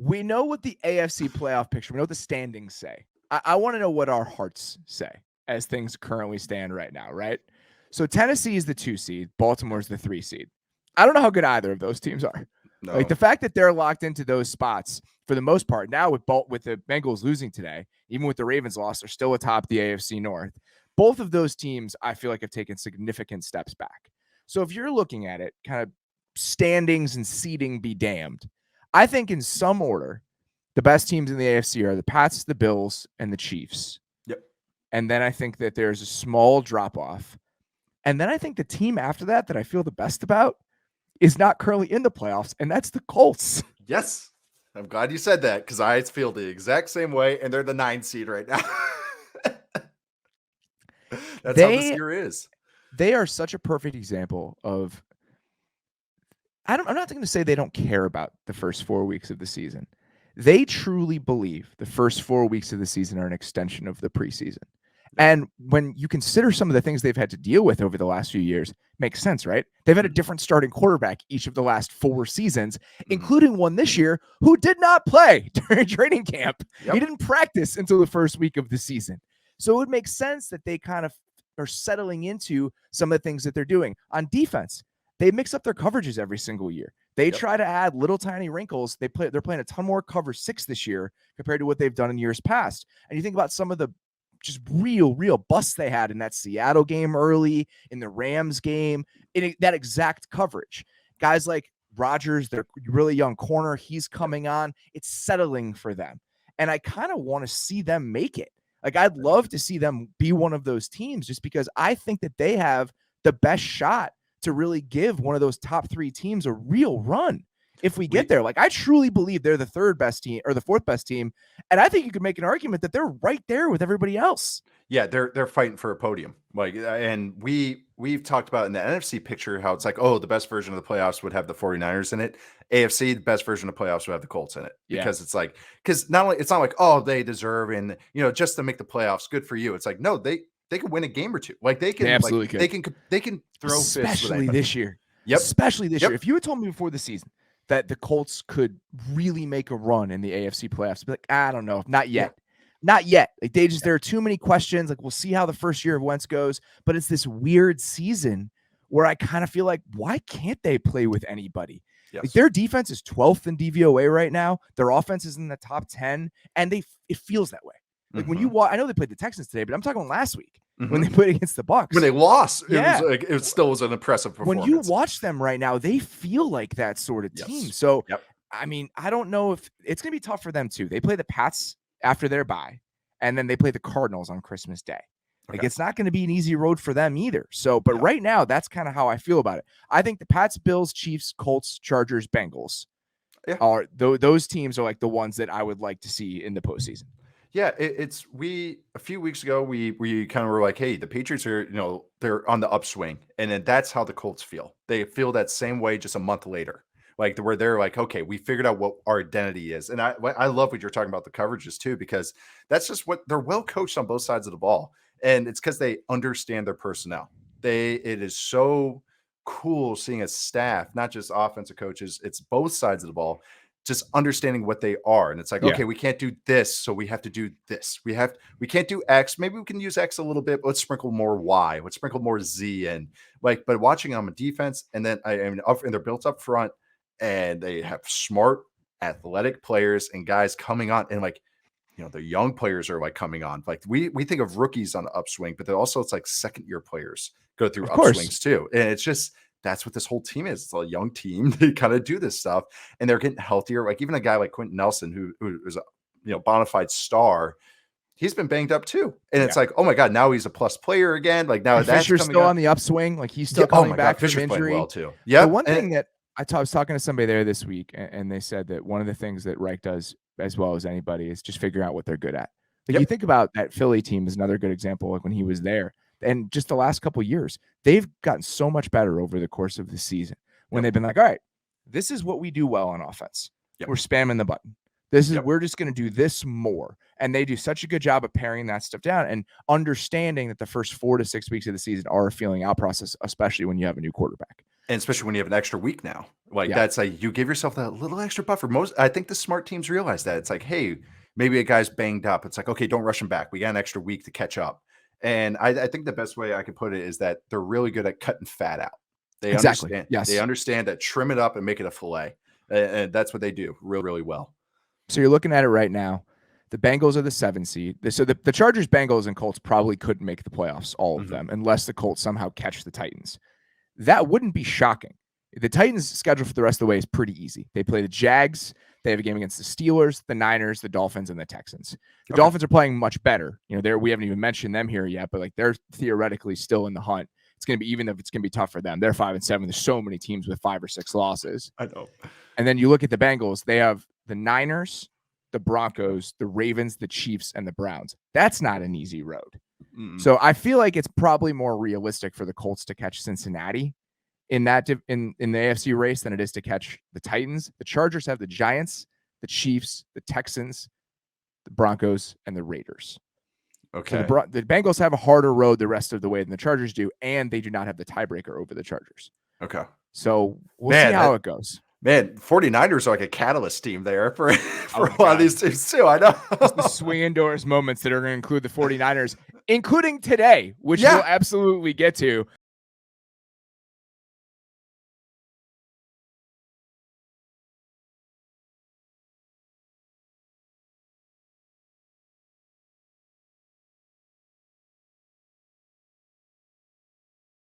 we know what the AFC playoff picture, we know what the standings say. I want to know what our hearts say as things currently stand right now, right? So Tennessee is the 2 seed, Baltimore is the 3 seed. I don't know how good either of those teams are. No. Like the fact that they're locked into those spots for the most part now with the Bengals losing today, even with the Ravens loss, they're still atop the AFC North. Both of those teams, I feel like, have taken significant steps back. So if you're looking at it, kind of standings and seeding be damned, I think in some order, the best teams in the AFC are the Pats, the Bills, and the Chiefs. Yep. And then I think that there's a small drop-off. And then I think the team after that I feel the best about is not currently in the playoffs, and that's the Colts. Yes. I'm glad you said that because I feel the exact same way, and they're the 9 seed right now. That's how this year is. They are such a perfect example of I'm not going to say they don't care about the first 4 weeks of the season. They truly believe the first 4 weeks of the season are an extension of the preseason. And when you consider some of the things they've had to deal with over the last few years, makes sense, right? They've had a different starting quarterback each of the last 4 seasons, including one this year who did not play during training camp. Yep. He didn't practice until the first week of the season. So it would make sense that they kind of are settling into some of the things that they're doing. On defense, they mix up their coverages every single year. They try to add little tiny wrinkles. They're playing a ton more cover 6 this year compared to what they've done in years past. And you think about some of the just real busts they had in that Seattle game early, in the Rams game, in that exact coverage. Guys like Rodgers, their really young corner, he's coming on. It's settling for them. And I kind of want to see them make it. Like, I'd love to see them be one of those teams just because I think that they have the best shot to really give one of those top 3 teams a real run if we get there. Like, I truly believe they're the 3rd best team or the 4th best team. And I think you could make an argument that they're right there with everybody else. Yeah, they're fighting for a podium. Like, and we've talked about in the NFC picture how it's like, oh, the best version of the playoffs would have the 49ers in it. AFC, the best version of playoffs would have the Colts in it. Because it's like, because not only it's not like, oh, they deserve and just to make the playoffs, good for you. It's like, no, they could win a game or two. Like they can absolutely they can throw especially this year. Yep. Especially this year. If you had told me before the season that the Colts could really make a run in the AFC playoffs, I'd be like, I don't know, not yet. Yeah. Not yet. Like there are too many questions. Like, we'll see how the first year of Wentz goes, but it's this weird season where I kind of feel like, why can't they play with anybody? Yes. Like, their defense is 12th in DVOA right now. Their offense is in the top 10, and it feels that way. Like when you watch, I know they played the Texans today, but I'm talking last week when they played against the Bucs. When they lost, it still was an impressive performance. When you watch them right now, they feel like that sort of team. So, I mean, I don't know if it's going to be tough for them too. They play the Pats after their bye, and then they play the Cardinals on Christmas Day. Like, it's not going to be an easy road for them either. So, but right now, that's kind of how I feel about it. I think the Pats, Bills, Chiefs, Colts, Chargers, Bengals are those teams are like the ones that I would like to see in the postseason. Yeah, a few weeks ago we kind of were like, hey, the Patriots are, they're on the upswing, and then that's how the Colts feel. They feel that same way just a month later, like where they're like, okay, we figured out what our identity is. And I love what you're talking about the coverages too, because that's just what they're well coached on both sides of the ball, and it's because they understand their personnel. It is so cool seeing a staff, not just offensive coaches, it's both sides of the ball, just understanding what they are. And it's like, okay, we can't do this, so we have to do this. We can't do X. Maybe we can use X a little bit, but let's sprinkle more Y. Let's sprinkle more Z. And but watching them on defense, and then and they're built up front, and they have smart, athletic players and guys coming on, and the young players are coming on. Like we think of rookies on the upswing, but it's like 2nd-year players go through upswings too. And it's just, that's what this whole team is. It's a young team. They kind of do this stuff, and they're getting healthier. Like even a guy like Quentin Nelson, who is a bona fide star, he's been banged up too. And it's like, oh my God, now he's a plus player again. Like now that's Fisher's still on the upswing. Like he's still coming back from Fisher's injury. Well too. Yeah. The one thing that I was talking to somebody there this week, and they said that one of the things that Reich does as well as anybody is just figure out what they're good at. Like you think about that Philly team is another good example. Like when he was there, and just the last couple of years, they've gotten so much better over the course of the season when they've been like, all right, this is what we do well on offense. We're spamming the button. We're just going to do this more. And they do such a good job of paring that stuff down and understanding that the first 4 to 6 weeks of the season are a feeling out process, especially when you have a new quarterback. And especially when you have an extra week now, like Yeah. that's like you give yourself that little extra buffer. I think the smart teams realize that it's like, hey, maybe a guy's banged up. It's like, okay, don't rush him back. We got an extra week to catch up. And I think the best way I could put it is that they're really good at cutting fat out. They Exactly. understand. Yes. They understand that trim it up and make it a fillet, and that's what they do really, really well. So you're looking at it right now. The Bengals are the 7 seed. So the Chargers, Bengals, and Colts probably couldn't make the playoffs, all of them, unless the Colts somehow catch the Titans. That wouldn't be shocking. The Titans' schedule for the rest of the way is pretty easy. They play the Jags. They have a game against the Steelers, the Niners, the Dolphins, and the Texans. The Dolphins are playing much better. We haven't even mentioned them here yet, but like they're theoretically still in the hunt. It's going to be, even if it's going to be tough for them, they're 5-7. There's so many teams with 5 or 6 losses. I know. And then you look at the Bengals. They have the Niners, the Broncos, the Ravens, the Chiefs, and the Browns. That's not an easy road. So I feel like it's probably more realistic for the Colts to catch Cincinnati in that in the AFC race than it is to catch the Titans. The Chargers have the Giants, the Chiefs, the Texans, the Broncos, and the Raiders. Okay. So the Bengals have a harder road the rest of the way than the Chargers do, and they do not have the tiebreaker over the Chargers. Okay. So we'll see how it goes. Man, 49ers are like a catalyst team there for a lot of these teams too. I know. It's the swing doors moments that are going to include the 49ers, including today, which we'll absolutely get to.